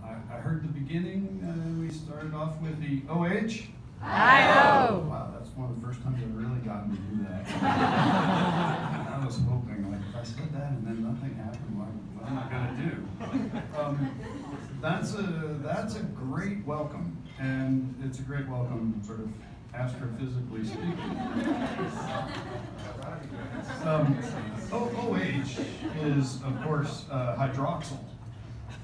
I heard the beginning, we started off with the OH. Hi-ho! Wow, that's one of the first times I've really gotten to do that. I was hoping, like, if I said that and then nothing happened, what am I going to do? That's a great welcome, and it's a great welcome, sort of astrophysically speaking. OH is, of course, hydroxyl.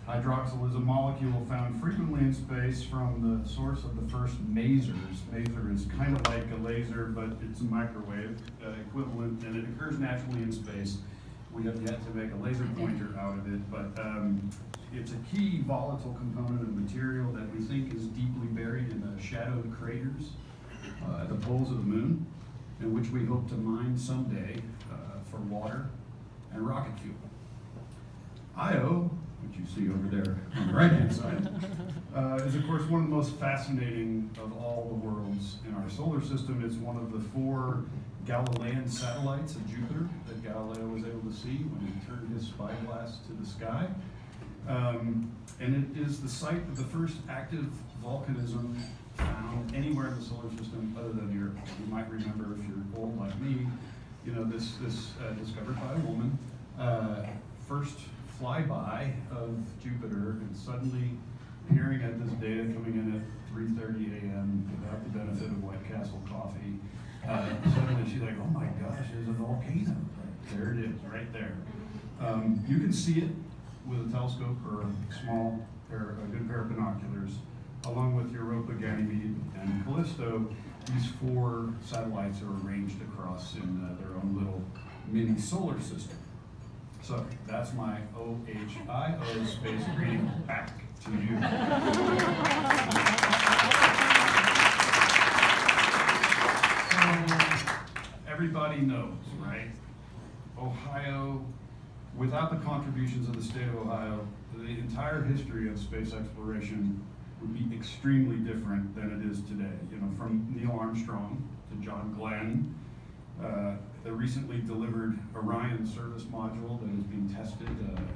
Hydroxyl is a molecule found frequently in space from the source of the first masers. Maser is kind of like a laser, but it's a microwave equivalent, and it occurs naturally in space. We have yet to make a laser pointer out of it, but it's a key volatile component of material that we think is deeply buried in the shadowed craters at the poles of the moon, and which we hope to mine someday for water and rocket fuel. Io, which you see over there on the right-hand side, is of course one of the most fascinating of all the worlds in our solar system. It's one of the 4 Galilean satellites of Jupiter that Galileo was able to see when he turned his spyglass to the sky. And it is the site of the first active volcanism found anywhere in the solar system other than Europe. You might remember, if you're old like me, you know, this discovered by a woman, first flyby of Jupiter, and suddenly peering at this data coming in at 3:30 a.m. without the benefit of White Castle coffee. Suddenly she's like, oh my gosh, there's a volcano. There it is, right there. You can see it with a telescope or a good pair of binoculars, along with Europa, Ganymede, and Callisto. These 4 satellites are arranged across in their own little mini solar system. So that's my OHIO space greeting back to you. So everybody knows, right? Ohio, without the contributions of the state of Ohio, the entire history of space exploration would be extremely different than it is today. You know, from Neil Armstrong to John Glenn, the recently delivered Orion service module that is being tested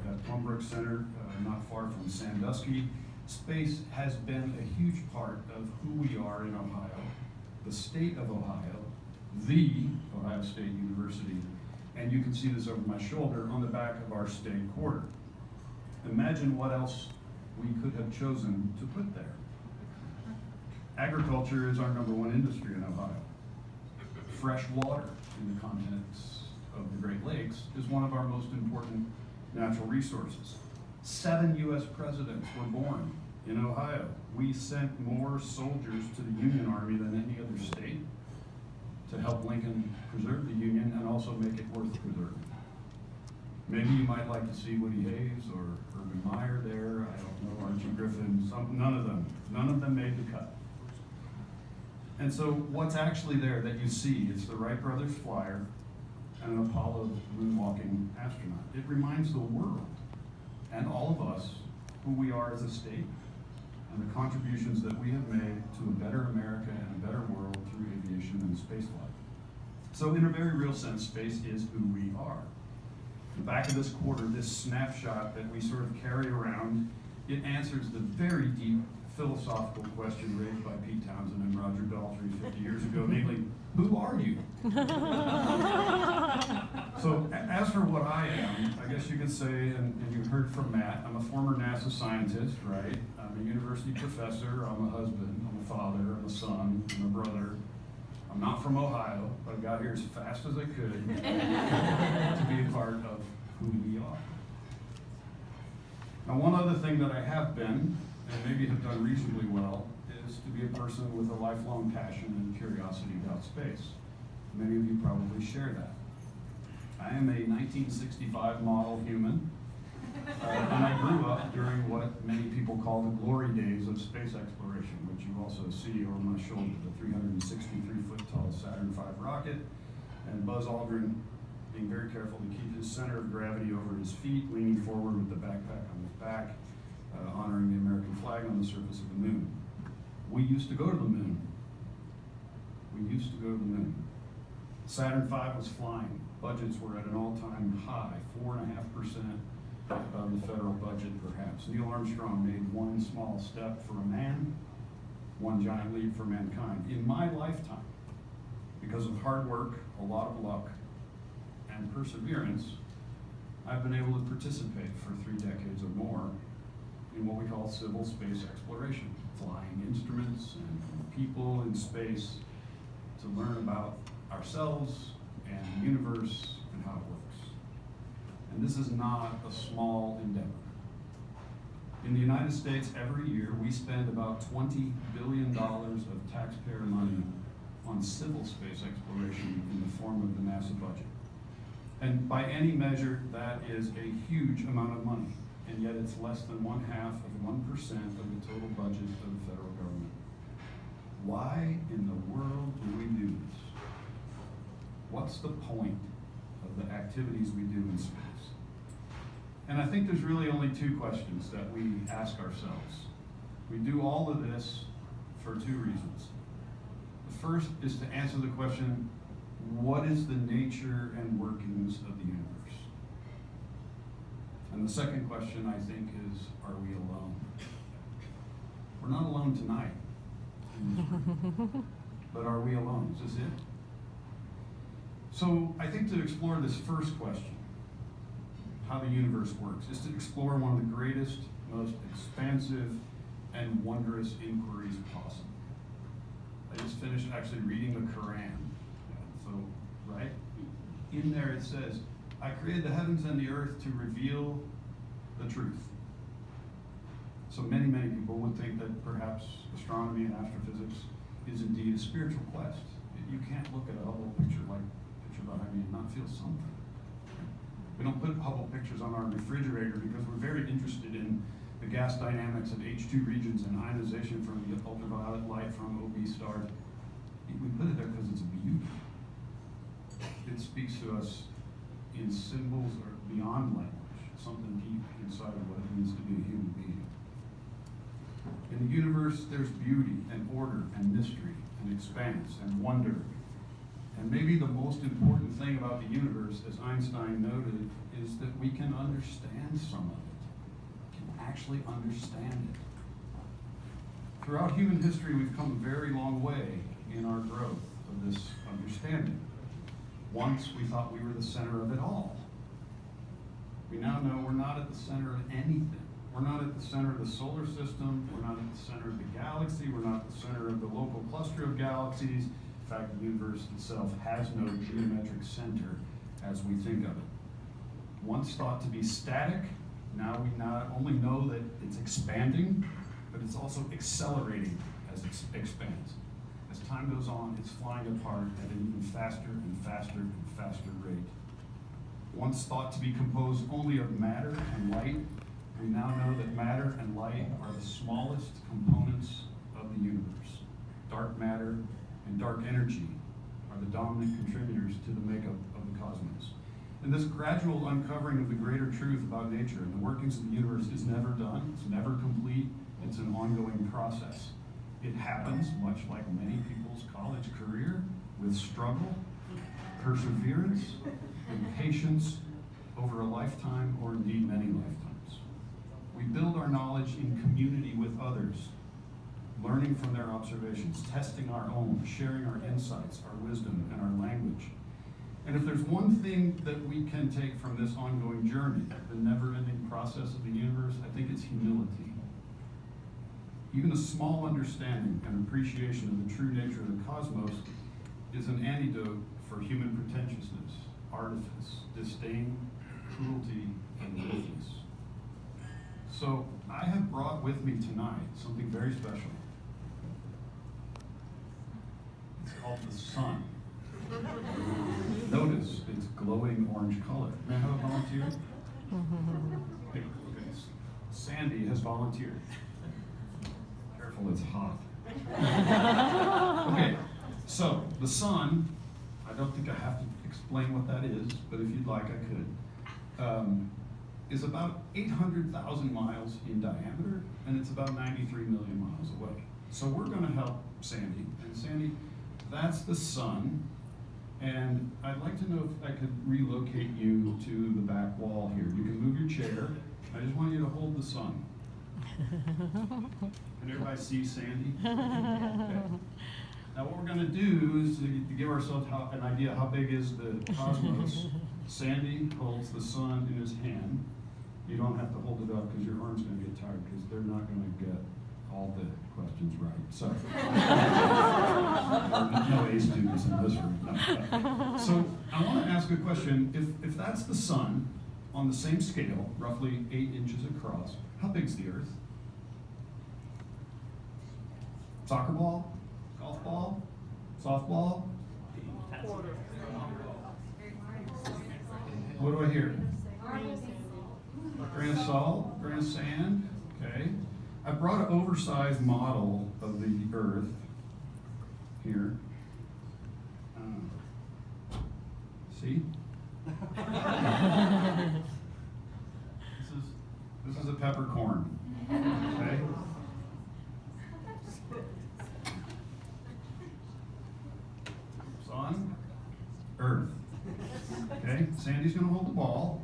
at Plumbrook Center, not far from Sandusky. Space has been a huge part of who we are in Ohio, the state of Ohio, the Ohio State University, and you can see this over my shoulder on the back of our state quarter. Imagine what else we could have chosen to put there. Agriculture is our #1 industry in Ohio. Fresh water in the contents of the Great Lakes is one of our most important natural resources. 7 U.S. presidents were born in Ohio. We sent more soldiers to the Union Army than any other state to help Lincoln preserve the Union and also make it worth preserving. Maybe you might like to see Woody Hayes or Urban Meyer there, I don't know, Archie Griffin, none of them made the cut. And so what's actually there that you see, it's the Wright brothers flyer and an Apollo moonwalking astronaut. It reminds the world and all of us who we are as a state and the contributions that we have made to a better America and a better world through aviation and spaceflight. So in a very real sense, space is who we are. The back of this quarter, this snapshot that we sort of carry around, it answers the very deep philosophical question raised by Pete Townsend and Roger Daltrey 50 years ago, namely, who are you? So as for what I am, I guess you could say, and you heard from Matt, I'm a former NASA scientist, right? I'm a university professor, I'm a husband, I'm a father, I'm a son, I'm a brother. I'm not from Ohio, but I got here as fast as I could to be a part of who we are. Now, one other thing that I have been, and maybe have done reasonably well, is to be a person with a lifelong passion and curiosity about space. Many of you probably share that. I am a 1965 model human, and I grew up during what many people call the glory days of space exploration, which you also see over my shoulder, the 363-foot tall Saturn V rocket, and Buzz Aldrin being very careful to keep his center of gravity over his feet, leaning forward with the backpack on his back, honoring the American flag on the surface of the moon. We used to go to the moon. Saturn V was flying. Budgets were at an all-time high, 4.5% of of the federal budget, perhaps. Neil Armstrong made one small step for a man, one giant leap for mankind. In my lifetime, because of hard work, a lot of luck, and perseverance, I've been able to participate for 3 decades or more in what we call civil space exploration, flying instruments and people in space to learn about ourselves and the universe and how it works. And this is not a small endeavor. In the United States, every year, we spend about $20 billion of taxpayer money on civil space exploration in the form of the NASA budget. And by any measure, that is a huge amount of money, and yet it's less than 1/2 of 1% of the total budget of the federal government. Why in the world do we do this? What's the point of the activities we do in space? And I think there's really only 2 questions that we ask ourselves. We do all of this for 2 reasons. The first is to answer the question, what is the nature and workings of the universe? And the second question, I think, is, are we alone? We're not alone tonight in this room, but are we alone? Is this it? So I think to explore this first question, how the universe works, is to explore one of the greatest, most expansive, and wondrous inquiries possible. I just finished actually reading the Quran. So, right? In there it says, I created the heavens and the earth to reveal the truth. So many people would think that perhaps astronomy and astrophysics is indeed a spiritual quest. You can't look at a Hubble picture behind me and not feel something. We don't put Hubble pictures on our refrigerator because we're very interested in the gas dynamics of H2 regions and ionization from the ultraviolet light from OB stars. We put it there because it's a beauty. It speaks to us in symbols or beyond language, something deep inside of what it means to be a human being. In the universe, there's beauty and order and mystery and expanse and wonder. And maybe the most important thing about the universe, as Einstein noted, is that we can understand some of it. We can actually understand it. Throughout human history, we've come a very long way in our growth of this understanding. Once we thought we were the center of it all. We now know we're not at the center of anything. We're not at the center of the solar system. We're not at the center of the galaxy. We're not at the center of the local cluster of galaxies. In fact, the universe itself has no geometric center as we think of it. Once thought to be static, now we not only know that it's expanding, but it's also accelerating as it expands. As time goes on, it's flying apart at an even faster and faster and faster rate. Once thought to be composed only of matter and light, we now know that matter and light are the smallest components of the universe. Dark matter and dark energy are the dominant contributors to the makeup of the cosmos. And this gradual uncovering of the greater truth about nature and the workings of the universe is never done, it's never complete, it's an ongoing process. It happens, much like many people's college career, with struggle, perseverance, and patience over a lifetime or indeed many lifetimes. We build our knowledge in community with others, learning from their observations, testing our own, sharing our insights, our wisdom, and our language. And if there's one thing that we can take from this ongoing journey, the never-ending process of the universe, I think it's humility. Even a small understanding and appreciation of the true nature of the cosmos is an antidote for human pretentiousness, artifice, disdain, cruelty, and weakness. So I have brought with me tonight something very special. It's called the sun. Notice its glowing orange color. May I have a volunteer? Okay. Sandy has volunteered. Careful, it's hot. Okay, so the sun, I don't think I have to explain what that is, but if you'd like, I could, is about 800,000 miles in diameter, and it's about 93 million miles away. So we're going to help Sandy. And Sandy, that's the sun. And I'd like to know if I could relocate you to the back wall here. You can move your chair, I just want you to hold the sun. Can everybody see Sandy? Okay. Now what we're going to do is to give ourselves an idea how big is the cosmos. Sandy holds the sun in his hand. You don't have to hold it up because your arm's going to get tired because they're not going to get all the questions right. So, no A students in this room. No. So I want to ask a question. If that's the sun on the same scale, roughly 8 inches across, how big's the Earth? Soccer ball? Golf ball? Softball? What do I hear? Grain of salt, grain of sand. Okay. I brought an oversized model of the Earth here. See? This is a peppercorn. Okay. Sun, Earth. Okay. Sandy's going to hold the ball.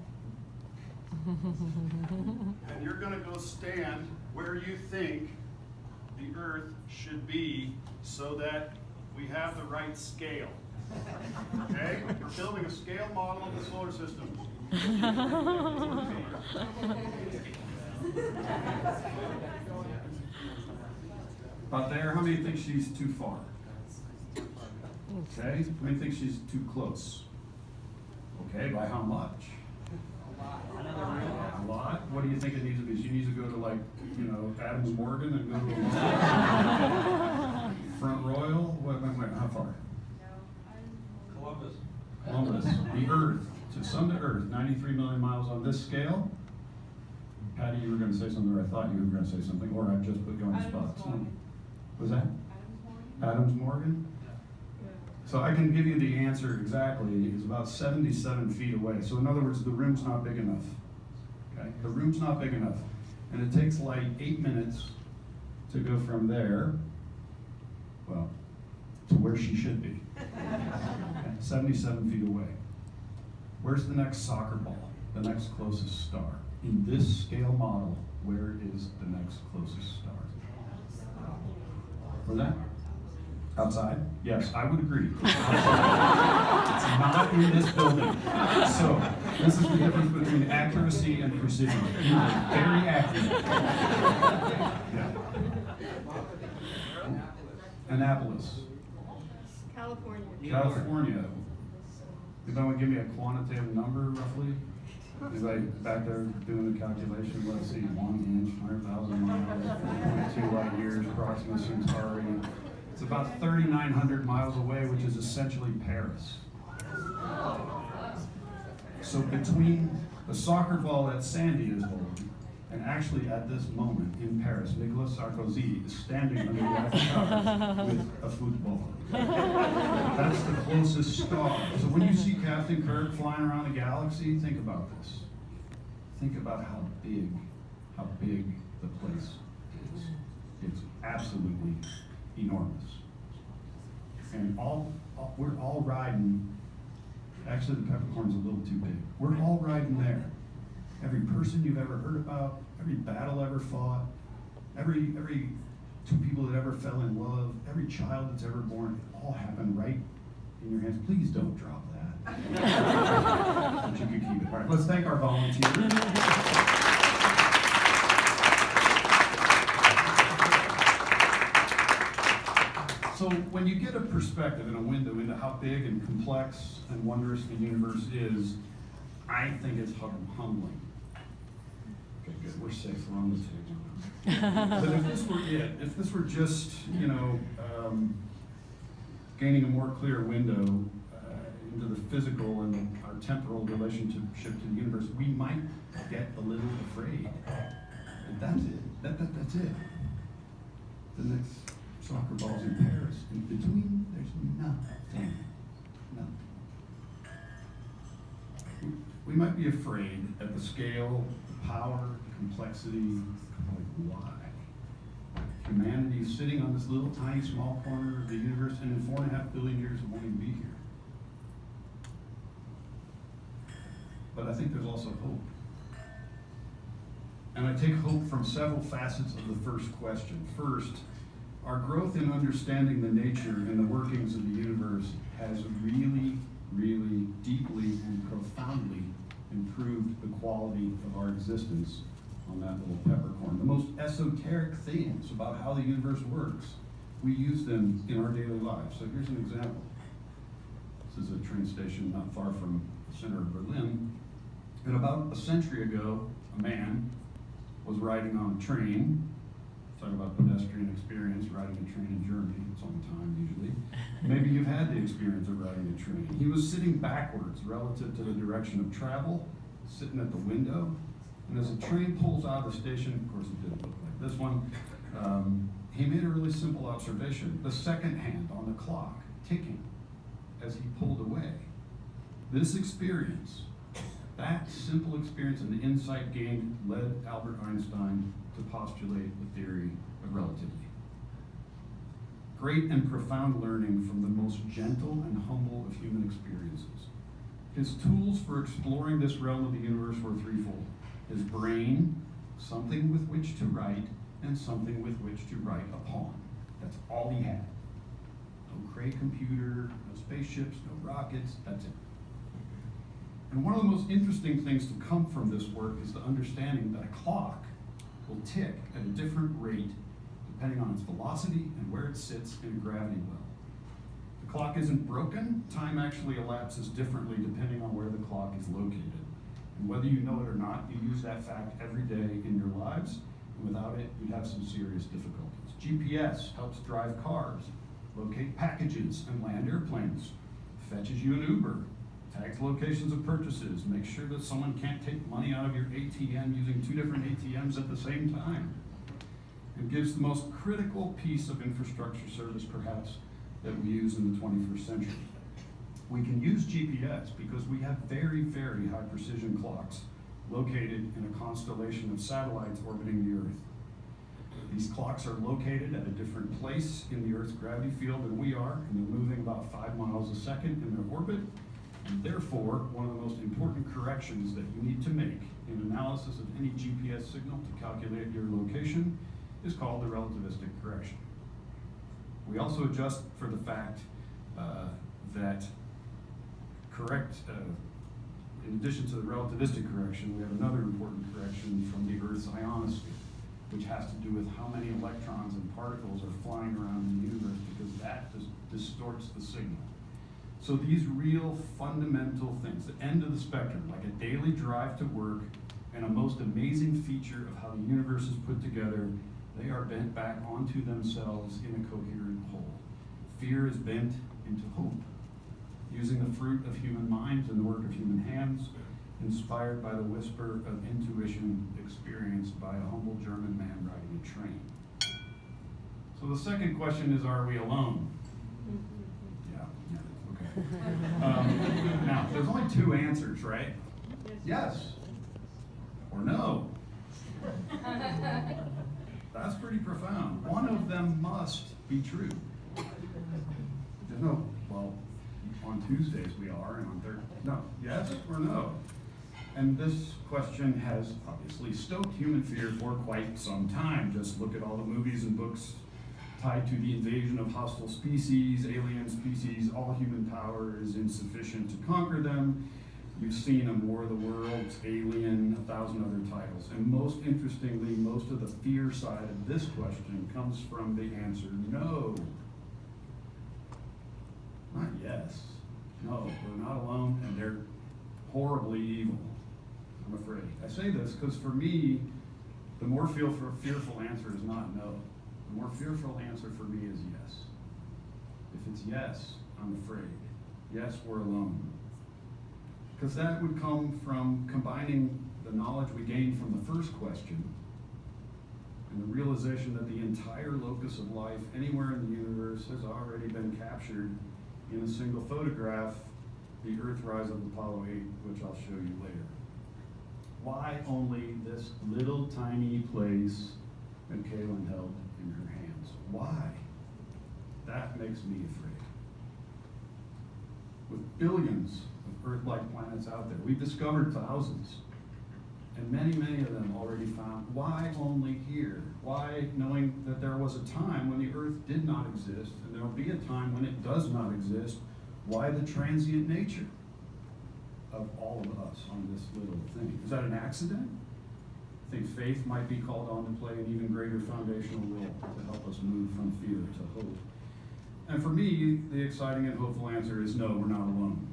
And you're going to go stand where you think the Earth should be so that we have the right scale. Okay? We're building a scale model of the solar system. About there, how many think she's too far? Okay, how many think she's too close? Okay, by how much? A lot. What do you think it needs to be? She needs to go to, like, Adams Morgan and go to Front Royal? Wait, how far? Columbus. The Earth. So sun to Earth, 93 million miles on this scale. Patty, you were going to say something, or I thought you were going to say something, or I just put you on the spot. What was that? Adams Morgan? So I can give you the answer exactly. It's about 77 feet away. So in other words, the room's not big enough. Okay? The room's not big enough. And it takes like 8 minutes to go from there, well, to where she should be. Okay? 77 feet away. Where's the next soccer ball? The next closest star? In this scale model, where is the next closest star? Where's that? Outside? Yes, I would agree. It's not in this building. So, this is the difference between accuracy and precision. You are very accurate. Yeah. Annapolis. California. Anybody want to give me a quantitative number, roughly? Anybody back there doing the calculation? Let's see, 1 inch, 100,000 miles, 4.2 light years, Proxima Centauri. It's about 3,900 miles away, which is essentially Paris. So between the soccer ball that Sandy is holding, and actually at this moment in Paris, Nicolas Sarkozy is standing under the Eiffel Tower with a football. That's the closest star. So when you see Captain Kirk flying around the galaxy, think about this. Think about how big the place is. It's absolutely enormous. And we're all riding, actually the peppercorn's a little too big. We're all riding there. Every person you've ever heard about, every battle ever fought, every two people that ever fell in love, every child that's ever born, it all happened right in your hands. Please don't drop that. But you can keep it. All right, let's thank our volunteers. So when you get a perspective and a window into how big and complex and wondrous the universe is, I think it's humbling. Okay, good, we're safe, we're on the table. But if this were it, if this were just, gaining a more clear window into the physical and our temporal relationship to the universe, we might get a little afraid. And that's it, that's it. The next soccer balls in Paris. In between, there's nothing. We might be afraid at the scale, the power, the complexity, like why? Humanity is sitting on this little tiny small corner of the universe, and in 4.5 billion years it won't even be here. But I think there's also hope. take hope from several facets of the first question. First, our growth in understanding the nature and the workings of the universe has really, really deeply and profoundly improved the quality of our existence on that little peppercorn. The most esoteric things about how the universe works, we use them in our daily lives. So here's an example. This is a train station not far from the center of Berlin. And about a century ago, a man was riding on a train. Talk about pedestrian experience, riding a train in Germany. It's on time usually. Maybe you've had the experience of riding a train. He was sitting backwards relative to the direction of travel, sitting at the window. And as the train pulls out of the station, of course it didn't look like this one, he made a really simple observation. The second hand on the clock ticking as he pulled away. This experience, that simple experience and the insight gained led Albert Einstein to postulate the theory of relativity. Great and profound learning from the most gentle and humble of human experiences. His tools for exploring this realm of the universe were threefold. His brain, something with which to write, and something with which to write upon. That's all he had. No Cray computer, no spaceships, no rockets, that's it. And one of the most interesting things to come from this work is the understanding that a clock will tick at a different rate depending on its velocity and where it sits in a gravity well. The clock isn't broken, time actually elapses differently depending on where the clock is located. And whether you know it or not, you use that fact every day in your lives, and without it, you'd have some serious difficulties. GPS helps drive cars, locate packages and land airplanes, fetches you an Uber, tags locations of purchases, makes sure that someone can't take money out of your ATM using two different ATMs at the same time, and gives the most critical piece of infrastructure service perhaps that we use in the 21st century. We can use GPS because we have very, very high precision clocks located in a constellation of satellites orbiting the Earth. These clocks are located at a different place in the Earth's gravity field than we are, and they're moving about 5 miles a second in their orbit. And therefore, one of the most important corrections that you need to make in analysis of any GPS signal to calculate your location is called the relativistic correction. We also adjust for the fact that in addition to the relativistic correction, we have another important correction from the Earth's ionosphere, which has to do with how many electrons and particles are flying around in the universe, because that distorts the signal. So these real fundamental things, the end of the spectrum, like a daily drive to work and a most amazing feature of how the universe is put together, they are bent back onto themselves in a coherent whole. Fear is bent into hope, using the fruit of human minds and the work of human hands, inspired by the whisper of intuition experienced by a humble German man riding a train. So the second question is, are we alone? Okay. Now, there's only two answers, right? Yes or no. That's pretty profound. One of them must be true. There's no, well, on Tuesdays we are, and on Thursdays, no. Yes or no? And this question has obviously stoked human fear for quite some time. Just look at all the movies and books tied to the invasion of hostile species, alien species. All human power is insufficient to conquer them. You've seen A War of the Worlds, Alien, 1,000 other titles. And most interestingly, most of the fear side of this question comes from the answer no. Not yes. No, we're not alone, and they're horribly evil, I'm afraid. I say this because for me, the more fearful answer is not no. The more fearful answer for me is yes. If it's yes, I'm afraid. Yes, we're alone. Because that would come from combining the knowledge we gained from the first question and the realization that the entire locus of life anywhere in the universe has already been captured in a single photograph, the Earthrise of Apollo 8, which I'll show you later. Why only this little tiny place that Kaylin held in her hands? Why? That makes me afraid. With billions of Earth-like planets out there, we've discovered thousands. And many, many of them already found, why only here? Why, knowing that there was a time when the earth did not exist, and there will be a time when it does not exist, why the transient nature of all of us on this little thing? Is that an accident? I think faith might be called on to play an even greater foundational role to help us move from fear to hope. And for me, the exciting and hopeful answer is no, we're not alone.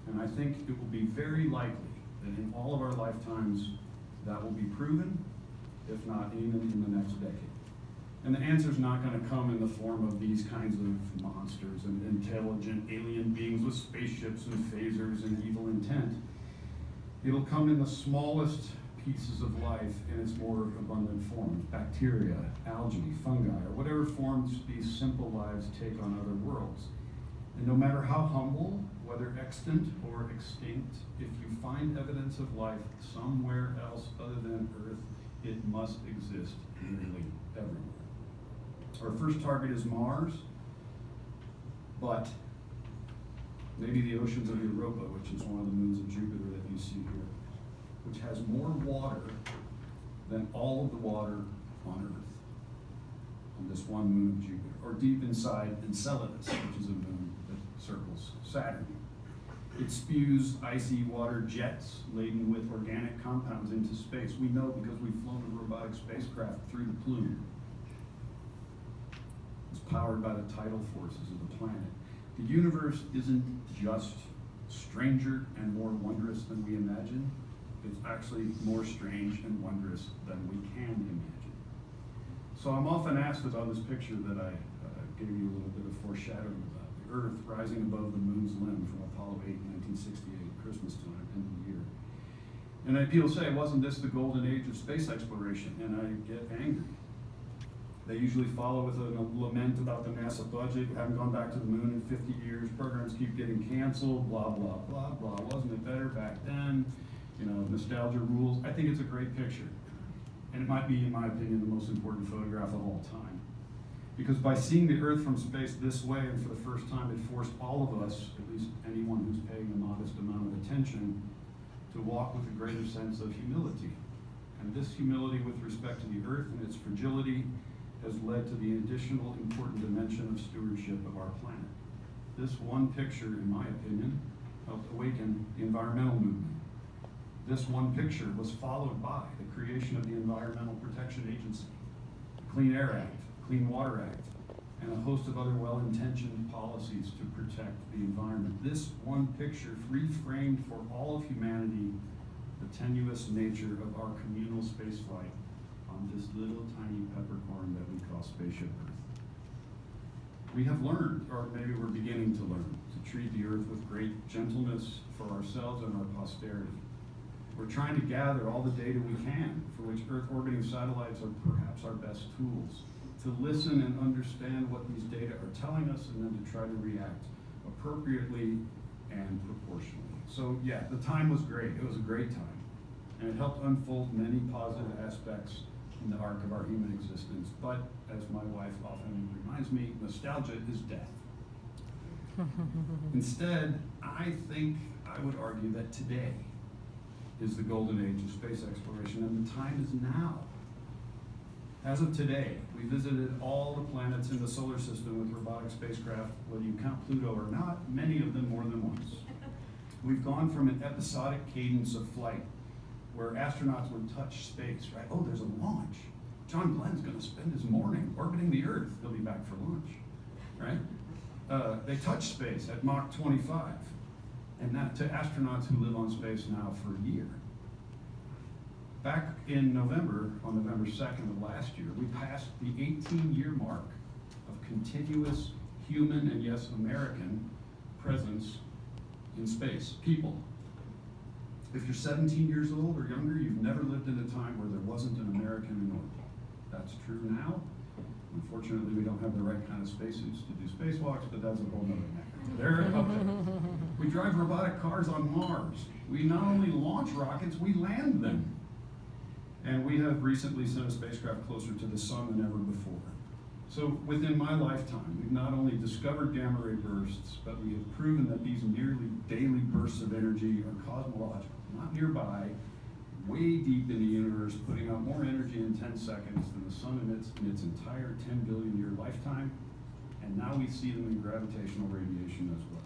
And I think it will be very likely that in all of our lifetimes, that will be proven, if not even in the next decade. And the answer is not going to come in the form of these kinds of monsters and intelligent alien beings with spaceships and phasers and evil intent. It'll come in the smallest pieces of life in its more abundant forms, bacteria, algae, fungi, or whatever forms these simple lives take on other worlds. And no matter how humble, whether extant or extinct, if you find evidence of life somewhere else other than Earth, it must exist nearly everywhere. Our first target is Mars, but maybe the oceans of Europa, which is one of the moons of Jupiter that you see here, which has more water than all of the water on Earth, on this one moon of Jupiter, or deep inside Enceladus, which is a moon that circles Saturn. It spews icy water jets laden with organic compounds into space. We know because we've flown a robotic spacecraft through the plume. It's powered by the tidal forces of the planet. The universe isn't just stranger and more wondrous than we imagine. It's actually more strange and wondrous than we can imagine. So I'm often asked about this picture that I gave you a little bit of foreshadowing about. The Earth rising above the moon's limb from Apollo 8 in 1968, Christmas time, end of the year. And people say, wasn't this the golden age of space exploration? And I get angry. They usually follow with a lament about the NASA budget. We haven't gone back to the moon in 50 years. Programs keep getting canceled, blah, blah, blah, blah. Wasn't it better back then? You know, nostalgia rules. I think it's a great picture. And it might be, in my opinion, the most important photograph of all time. Because by seeing the Earth from space this way, and for the first time, it forced all of us, at least anyone who's paying a modest amount of attention, to walk with a greater sense of humility. And this humility with respect to the Earth and its fragility has led to the additional important dimension of stewardship of our planet. This one picture, in my opinion, helped awaken the environmental movement. This one picture was followed by the creation of the Environmental Protection Agency, the Clean Air Act, Clean Water Act, and a host of other well-intentioned policies to protect the environment. This one picture reframed for all of humanity the tenuous nature of our communal spaceflight on this little tiny peppercorn that we call Spaceship Earth. We have learned, or maybe we're beginning to learn, to treat the Earth with great gentleness for ourselves and our posterity. We're trying to gather all the data we can, for which Earth orbiting satellites are perhaps our best tools, to listen and understand what these data are telling us, and then to try to react appropriately and proportionally. So yeah, the time was great. It was a great time. And it helped unfold many positive aspects in the arc of our human existence. But as my wife often reminds me, nostalgia is death. Instead, I think I would argue that today is the golden age of space exploration, and the time is now. As of today, we visited all the planets in the solar system with robotic spacecraft, whether you count Pluto or not, many of them more than once. We've gone from an episodic cadence of flight where astronauts would touch space, right? Oh, there's a launch. John Glenn's gonna spend his morning orbiting the Earth. He'll be back for lunch, right? They touch space at Mach 25, and that to astronauts who live on space now for a year. Back in November, on November 2nd of last year, we passed the 18-year mark of continuous human and yes, American presence in space. People. If you're 17 years old or younger, you've never lived in a time where there wasn't an American in orbit. That's true now. Unfortunately, we don't have the right kind of spacesuits to do spacewalks, but that's a whole nother matter. They're up there. We drive robotic cars on Mars. We not only launch rockets, we land them. And we have recently sent a spacecraft closer to the sun than ever before. So within my lifetime, we've not only discovered gamma ray bursts, but we have proven that these nearly daily bursts of energy are cosmological, not nearby, way deep in the universe, putting out more energy in 10 seconds than the sun emits in its entire 10 billion year lifetime. And now we see them in gravitational radiation as well.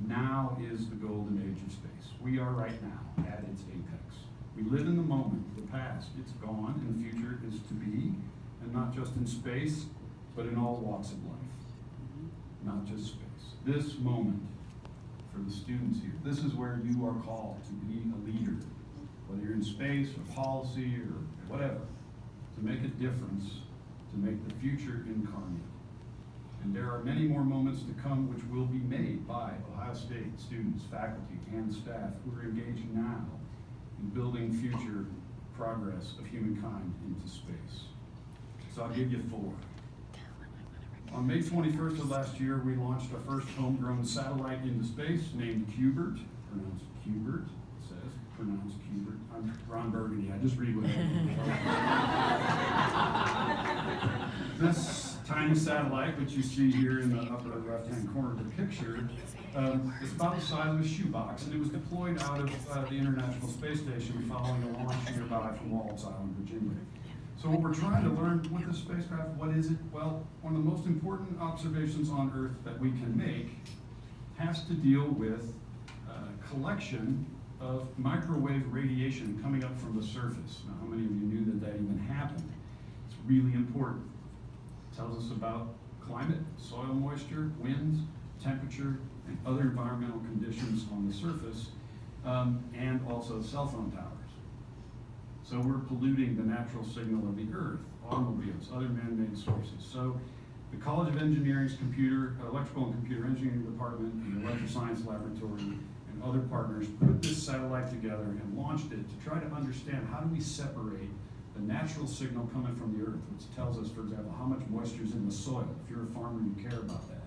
Now is the golden age of space. We are right now at its apex. We live in the moment, the past, it's gone, and the future is to be, and not just in space, but in all walks of life, not just space. This moment, for the students here, this is where you are called to be a leader, whether you're in space or policy or whatever, to make a difference, to make the future incarnate. And there are many more moments to come which will be made by Ohio State students, faculty, and staff who are engaging now in building future progress of humankind into space. So I'll give you 4. On May 21st of last year, we launched our first homegrown satellite into space named Cubert, pronounced Cubert, it says, pronounced Cubert. I'm Ron Burgundy, I just read what I read. This tiny satellite, which you see here in the upper left-hand corner of the picture, is about the size of a shoebox, and it was deployed out of the International Space Station following a launch nearby from Wallops Island, Virginia. So what we're trying to learn with this spacecraft, what is it? Well, one of the most important observations on Earth that we can make has to deal with collection of microwave radiation coming up from the surface. Now, how many of you knew that that even happened? It's really important. It tells us about climate, soil moisture, winds, temperature, and other environmental conditions on the surface, and also cell phone towers. So we're polluting the natural signal of the Earth, automobiles, other man-made sources. So the College of Engineering's Electrical and Computer Engineering Department, and the Electro Science Laboratory, and other partners put this satellite together and launched it to try to understand how do we separate the natural signal coming from the Earth, which tells us, for example, how much moisture is in the soil. If you're a farmer, you care about that.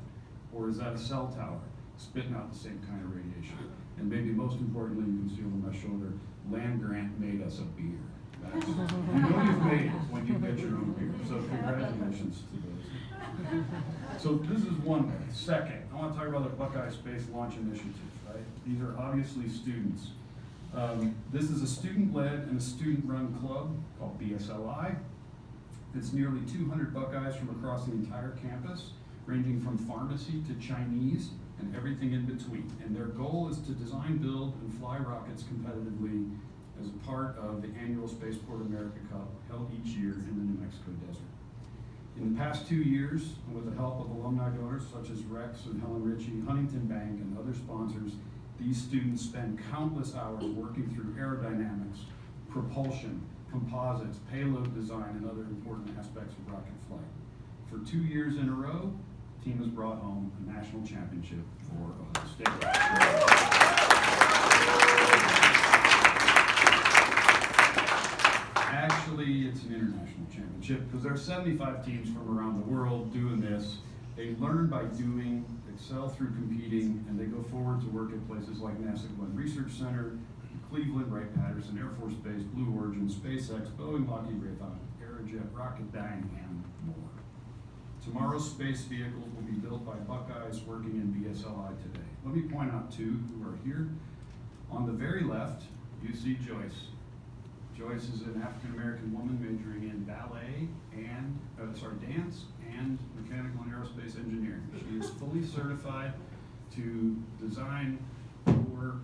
Or is that a cell tower spitting out the same kind of radiation? And maybe most importantly, you can see over my shoulder, land grant made us a beer. That's, you know you've made it when you get your own beer. So congratulations to those. So this is one way. Second, I want to talk about the Buckeye Space Launch Initiative, right? These are obviously students. This is a student-led and a student-run club called BSLI. It's nearly 200 Buckeyes from across the entire campus, ranging from pharmacy to Chinese and everything in between. And their goal is to design, build, and fly rockets competitively as a part of the annual Spaceport America Cup held each year in the New Mexico desert. In the past 2 years, and with the help of alumni donors such as Rex and Helen Ritchie, Huntington Bank, and other sponsors, these students spend countless hours working through aerodynamics, propulsion, composites, payload design, and other important aspects of rocket flight. For 2 years in a row, the team has brought home a national championship for Ohio State. Actually, it's an international championship because there are 75 teams from around the world doing this. They learn by doing, excel through competing, and they go forward to work at places like NASA Glenn Research Center, Cleveland, Wright-Patterson Air Force Base, Blue Origin, SpaceX, Boeing, Lockheed, Raytheon, Aerojet, Rocketdyne, and more. Tomorrow's space vehicles will be built by Buckeyes working in BSLI today. Let me point out 2 who are here. On the very left, you see Joyce. Joyce is an African-American woman majoring in ballet and, dance and mechanical and aerospace engineering. She is fully certified to design for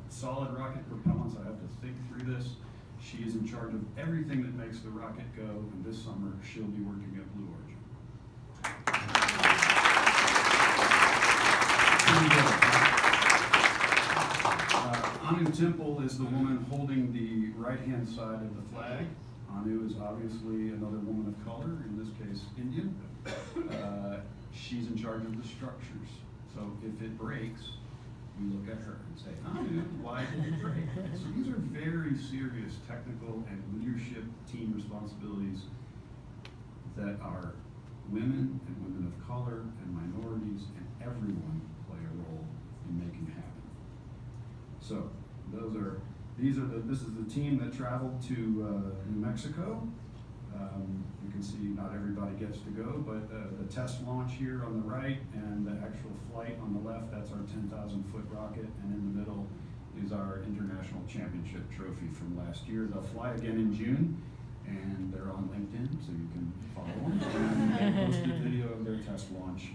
solid rocket propellants. I have to think through this. She is in charge of everything that makes the rocket go, and this summer she'll be working at Blue Origin. Anu Temple is the woman holding the right-hand side of the flag. Anu is obviously another woman of color, in this case Indian. She's in charge of the structures. So if it breaks, we look at her and say, Anu, why did it break? So these are very serious technical and leadership team responsibilities that our women and women of color and minorities and everyone play a role in making happen. So this is the team that traveled to New Mexico. You can see not everybody gets to go, but the test launch here on the right and the actual flight on the left, that's our 10,000-foot rocket, and in the middle is our international championship trophy from last year. They'll fly again in June, and they're on LinkedIn, so you can follow them. And they posted a video of their test launch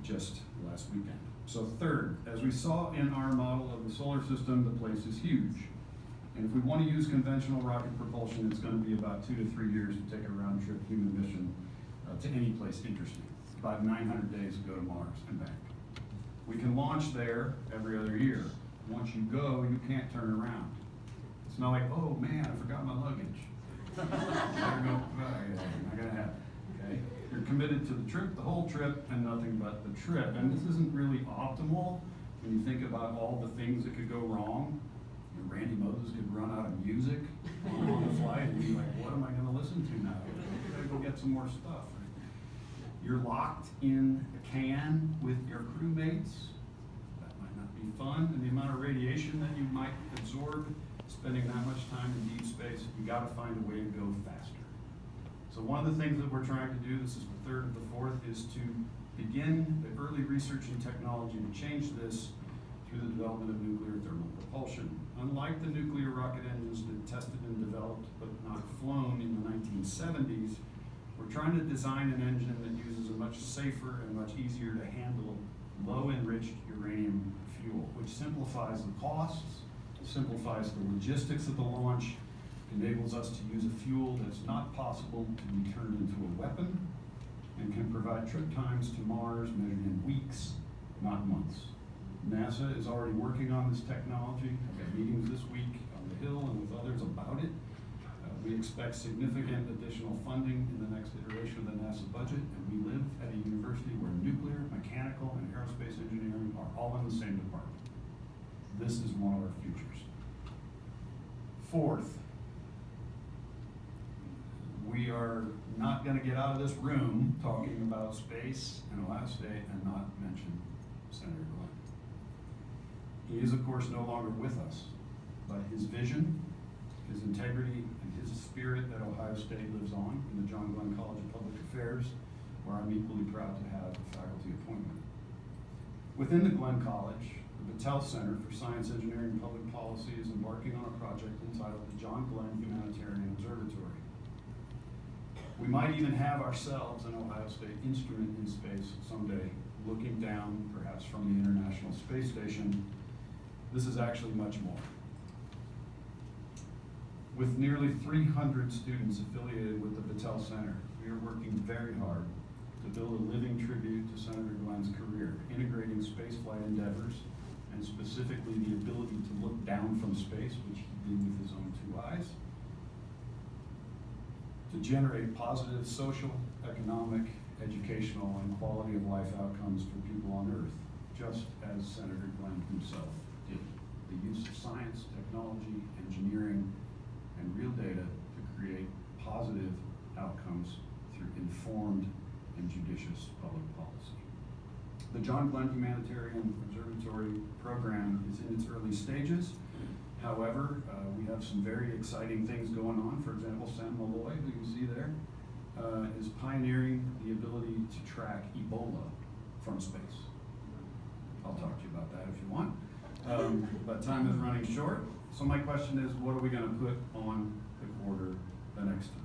just last weekend. So third, as we saw in our model of the solar system, the place is huge. And if we want to use conventional rocket propulsion, it's going to be about 2 to 3 years to take a round-trip human mission to any place interesting. About 900 days to go to Mars and back. We can launch there every other year. Once you go, you can't turn around. It's not like, oh man, I forgot my luggage. Not gonna happen. Okay? You're committed to the trip, the whole trip, and nothing but the trip. And this isn't really optimal when you think about all the things that could go wrong. You know, Randy Moses could run out of music on the flight and be like, what am I gonna listen to now? I gotta go get some more stuff. You're locked in a can with your crewmates. That might not be fun. And the amount of radiation that you might absorb spending that much time in deep space, you gotta find a way to go faster. So one of the things that we're trying to do, this is the third and the fourth, is to begin the early research and technology to change this through the development of nuclear thermal propulsion. Unlike the nuclear rocket engines that tested and developed but not flown in the 1970s, we're trying to design an engine that uses a much safer and much easier to handle low enriched uranium fuel, which simplifies the costs, simplifies the logistics of the launch, enables us to use a fuel that's not possible to be turned into a weapon, and can provide trip times to Mars measured in weeks, not months. NASA is already working on this technology. I've got meetings this week on the Hill and with others about it. We expect significant additional funding in the next iteration of the NASA budget, and we live at a university where nuclear, mechanical, and aerospace engineering are all in the same department. This is one of our futures. Fourth, we are not going to get out of this room talking about space and Ohio State and not mention Senator Glenn. He is, of course, no longer with us, but his vision, his integrity, and his spirit at Ohio State lives on in the John Glenn College of Public Affairs, where I'm equally proud to have a faculty appointment. Within the Glenn College, the Battelle Center for Science, Engineering, and Public Policy is embarking on a project entitled the John Glenn Humanitarian Observatory. We might even have ourselves an Ohio State instrument in space someday, looking down perhaps from the International Space Station. This is actually much more. With nearly 300 students affiliated with the Battelle Center, we are working very hard to build a living tribute to Senator Glenn's career, integrating spaceflight endeavors, and specifically the ability to look down from space, which he did with his own 2 eyes, to generate positive social, economic, educational, and quality of life outcomes for people on Earth, just as Senator Glenn himself did. The use of science, technology, engineering, and real data to create positive outcomes through informed and judicious public policy. The John Glenn Humanitarian Observatory program is in its early stages. However, we have some very exciting things going on. For example, Sam Malloy, who you see there, is pioneering the ability to track Ebola from space. I'll talk to you about that if you want. But time is running short. So my question is, what are we going to put on the quarter the next time?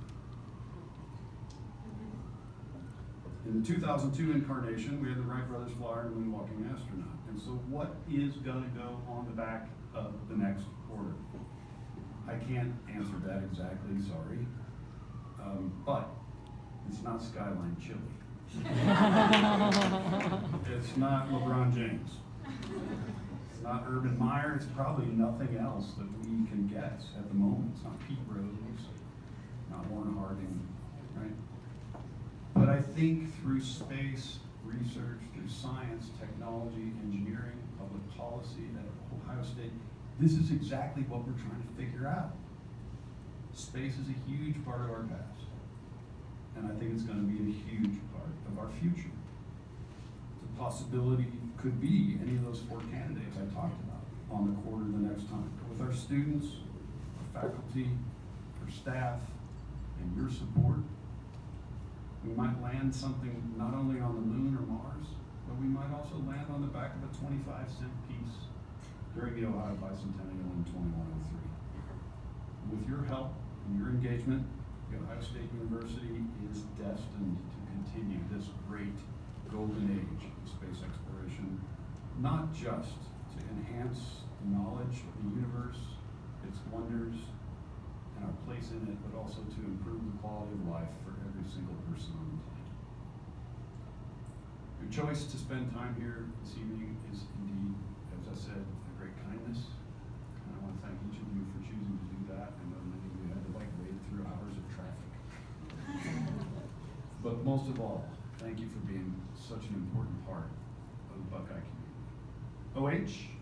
In the 2002 incarnation, we had the Wright brothers flyer and moonwalking astronaut. And so what is going to go on the back of the next quarter? I can't answer that exactly, sorry. But it's not Skyline Chili. It's not LeBron James. It's not Urban Meyer. It's probably nothing else that we can guess at the moment. It's not Pete Rose, not Warren Harding, right? But I think through space research, through science, technology, engineering, public policy at Ohio State, this is exactly what we're trying to figure out. Space is a huge part of our past, and I think it's going to be a huge part of our future. The possibility could be any of those 4 candidates I talked about on the quarter the next time. With our students, our faculty, our staff, and your support, we might land something not only on the moon or Mars, but we might also land on the back of a 25-cent piece during the Ohio Bicentennial in 2103. With your help and your engagement, the Ohio State University is destined to continue this great golden age of space exploration, not just to enhance the knowledge of the universe, its wonders, and our place in it, but also to improve the quality of life for every single person on the planet. Your choice to spend time here this evening is indeed, as I said, a great kindness. And I want to thank each of you for choosing to do that. I know many of you had to wade through hours of traffic. But most of all, thank you for being such an important part of the Buckeye community. OH,